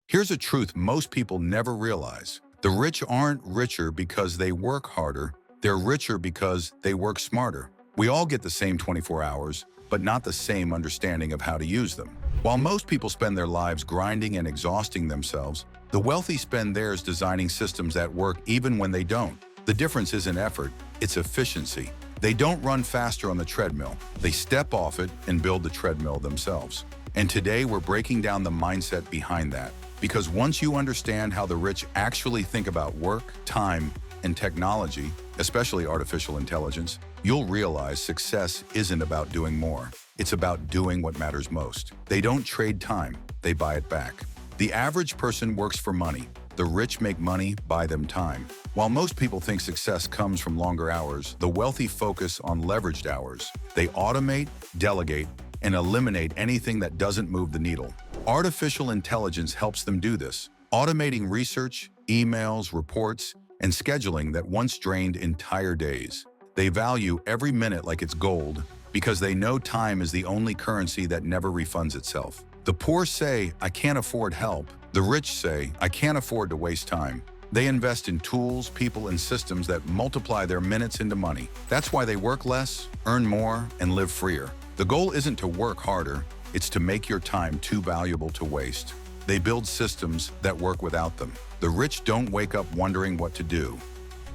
Here's a truth most people never realize. The rich aren't richer because they work harder, they're richer because they work smarter. We all get the same 24 hours, but not the same understanding of how to use them. While most people spend their lives grinding and exhausting themselves, the wealthy spend theirs designing systems that work even when they don't. The difference isn't effort, it's efficiency. They don't run faster on the treadmill. They step off it and build the treadmill themselves. And today we're breaking down the mindset behind that. Because once you understand how the rich actually think about work, time, and technology, especially artificial intelligence, you'll realize success isn't about doing more. It's about doing what matters most. They don't trade time, they buy it back. The average person works for money. The rich make money, buy them time. While most people think success comes from longer hours, the wealthy focus on leveraged hours. They automate, delegate, and eliminate anything that doesn't move the needle. Artificial intelligence helps them do this, automating research, emails, reports, and scheduling that once drained entire days. They value every minute like it's gold because they know time is the only currency that never refunds itself. The poor say, "I can't afford help." The rich say, "I can't afford to waste time." They invest in tools, people, and systems that multiply their minutes into money. That's why they work less, earn more, and live freer. The goal isn't to work harder, it's to make your time too valuable to waste. They build systems that work without them. The rich don't wake up wondering what to do.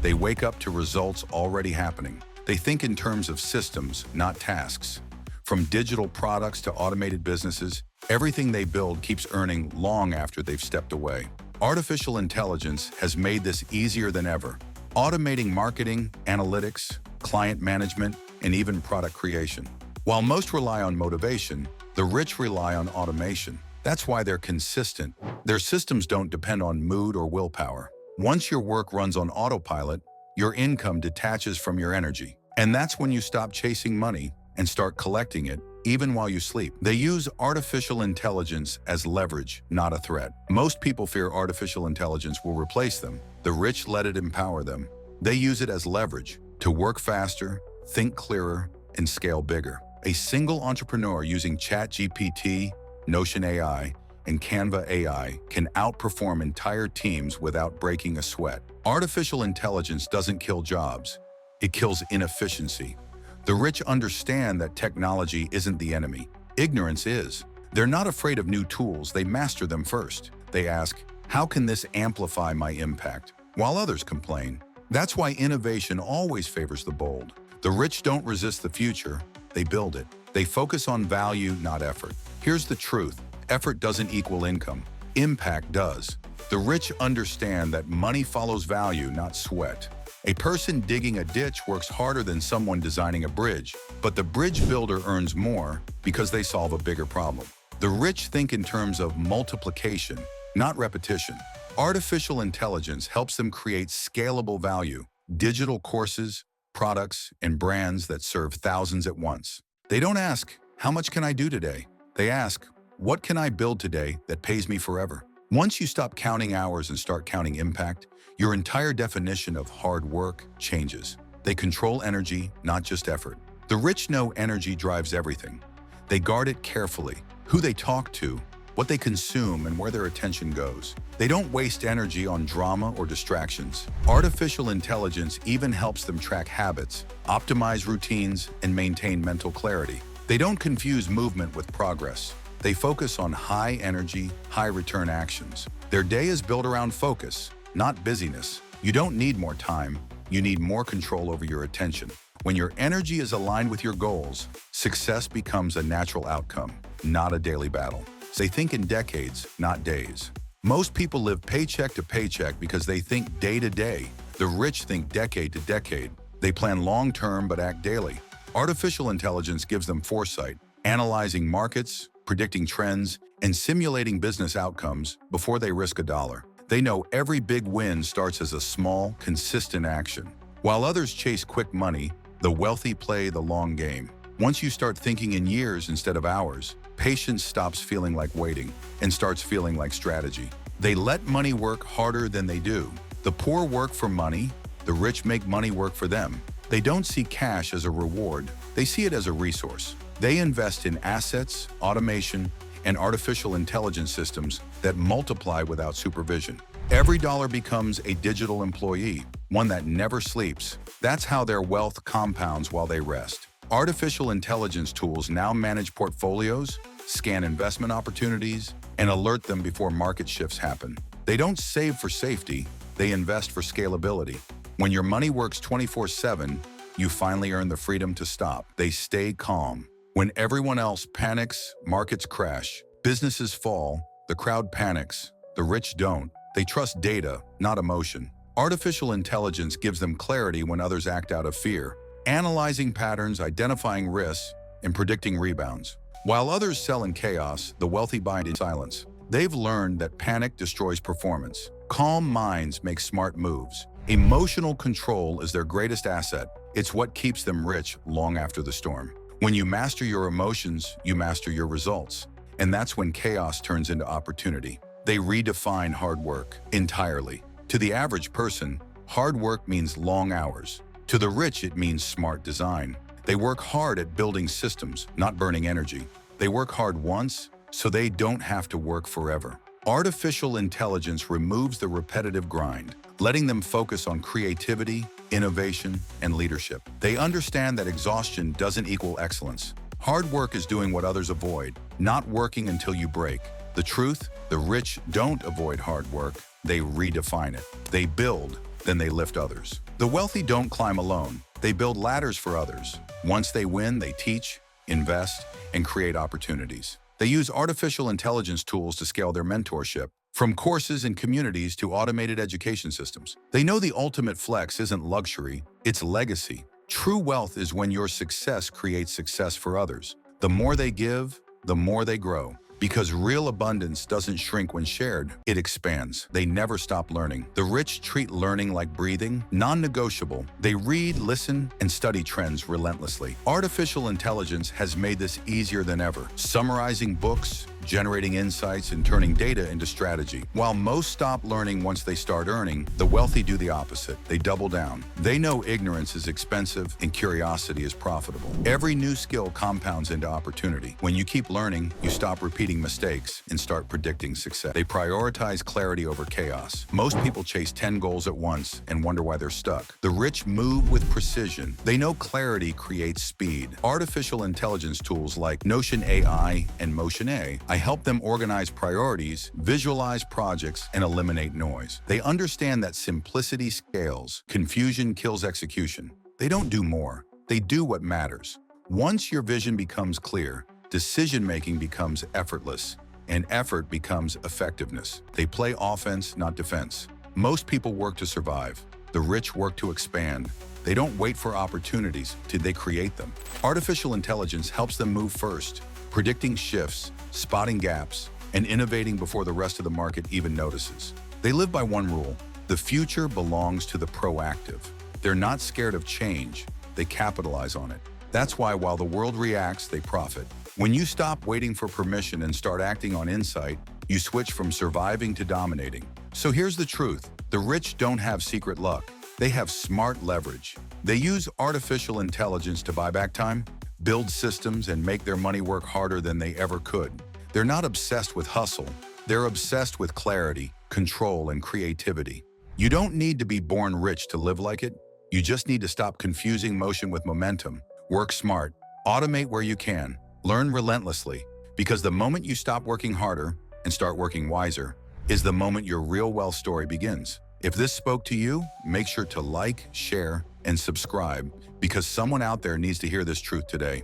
They wake up to results already happening. They think in terms of systems, not tasks. From digital products to automated businesses, everything they build keeps earning long after they've stepped away. Artificial intelligence has made this easier than ever, automating marketing, analytics, client management, and even product creation. While most rely on motivation, the rich rely on automation. That's why they're consistent. Their systems don't depend on mood or willpower. Once your work runs on autopilot, your income detaches from your energy. And that's when you stop chasing money and start collecting it, even while you sleep. They use artificial intelligence as leverage, not a threat. Most people fear artificial intelligence will replace them. The rich let it empower them. They use it as leverage to work faster, think clearer, and scale bigger. A single entrepreneur using ChatGPT, Notion AI, and Canva AI can outperform entire teams without breaking a sweat. Artificial intelligence doesn't kill jobs. It kills inefficiency. The rich understand that technology isn't the enemy. Ignorance is. They're not afraid of new tools, they master them first. They ask, how can this amplify my impact? While others complain. That's why innovation always favors the bold. The rich don't resist the future, they build it. They focus on value, not effort. Here's the truth. Effort doesn't equal income. Impact does. The rich understand that money follows value, not sweat. A person digging a ditch works harder than someone designing a bridge, but the bridge builder earns more because they solve a bigger problem. The rich think in terms of multiplication, not repetition. Artificial intelligence helps them create scalable value, digital courses, products, and brands that serve thousands at once. They don't ask, how much can I do today? They ask, what can I build today that pays me forever? Once you stop counting hours and start counting impact, your entire definition of hard work changes. They control energy, not just effort. The rich know energy drives everything. They guard it carefully, who they talk to, what they consume, and where their attention goes. They don't waste energy on drama or distractions. Artificial intelligence even helps them track habits, optimize routines, and maintain mental clarity. They don't confuse movement with progress. They focus on high-energy, high-return actions. Their day is built around focus, not busyness. You don't need more time, you need more control over your attention. When your energy is aligned with your goals, success becomes a natural outcome, not a daily battle. They think in decades, not days. Most people live paycheck to paycheck because they think day to day. The rich think decade to decade. They plan long-term but act daily. Artificial intelligence gives them foresight, analyzing markets, predicting trends, and simulating business outcomes before they risk a dollar. They know every big win starts as a small, consistent action. While others chase quick money, the wealthy play the long game. Once you start thinking in years instead of hours, patience stops feeling like waiting and starts feeling like strategy. They let money work harder than they do. The poor work for money, the rich make money work for them. They don't see cash as a reward, they see it as a resource. They invest in assets, automation, and artificial intelligence systems that multiply without supervision. Every dollar becomes a digital employee, one that never sleeps. That's how their wealth compounds while they rest. Artificial intelligence tools now manage portfolios, scan investment opportunities, and alert them before market shifts happen. They don't save for safety, they invest for scalability. When your money works 24/7, you finally earn the freedom to stop. They stay calm. When everyone else panics, markets crash, businesses fall, the crowd panics, the rich don't. They trust data, not emotion. Artificial intelligence gives them clarity when others act out of fear, analyzing patterns, identifying risks, and predicting rebounds. While others sell in chaos, the wealthy buy in silence. They've learned that panic destroys performance. Calm minds make smart moves. Emotional control is their greatest asset. It's what keeps them rich long after the storm. When you master your emotions, you master your results. And that's when chaos turns into opportunity. They redefine hard work entirely. To the average person, hard work means long hours. To the rich, it means smart design. They work hard at building systems, not burning energy. They work hard once, so they don't have to work forever. Artificial intelligence removes the repetitive grind, letting them focus on creativity, innovation, and leadership. They understand that exhaustion doesn't equal excellence. Hard work is doing what others avoid, not working until you break. The truth, the rich don't avoid hard work, they redefine it. They build, then they lift others. The wealthy don't climb alone, they build ladders for others. Once they win, they teach, invest, and create opportunities. They use artificial intelligence tools to scale their mentorship, from courses and communities to automated education systems. They know the ultimate flex isn't luxury, it's legacy. True wealth is when your success creates success for others. The more they give, the more they grow. Because real abundance doesn't shrink when shared, it expands. They never stop learning. The rich treat learning like breathing, non-negotiable. They read, listen, and study trends relentlessly. Artificial intelligence has made this easier than ever, summarizing books, generating insights, and turning data into strategy. While most stop learning once they start earning, the wealthy do the opposite. They double down. They know ignorance is expensive and curiosity is profitable. Every new skill compounds into opportunity. When you keep learning, you stop repeating mistakes and start predicting success. They prioritize clarity over chaos. Most people chase 10 goals at once and wonder why they're stuck. The rich move with precision. They know clarity creates speed. Artificial intelligence tools like Notion AI and Motion A, I help them organize priorities, visualize projects, and eliminate noise. They understand that simplicity scales, confusion kills execution. They don't do more, they do what matters. Once your vision becomes clear, decision-making becomes effortless, and effort becomes effectiveness. They play offense, not defense. Most people work to survive. The rich work to expand. They don't wait for opportunities, they create them. Artificial intelligence helps them move first, predicting shifts, spotting gaps, and innovating before the rest of the market even notices. They live by one rule: the future belongs to the proactive. They're not scared of change, they capitalize on it. That's why while the world reacts, they profit. When you stop waiting for permission and start acting on insight, you switch from surviving to dominating. So here's the truth: the rich don't have secret luck, they have smart leverage. They use artificial intelligence to buy back time, build systems, and make their money work harder than they ever could. They're not obsessed with hustle. They're obsessed with clarity, control, and creativity. You don't need to be born rich to live like it. You just need to stop confusing motion with momentum. Work smart, automate where you can, learn relentlessly, because the moment you stop working harder and start working wiser is the moment your real wealth story begins. If this spoke to you, make sure to like, share, and subscribe, because someone out there needs to hear this truth today.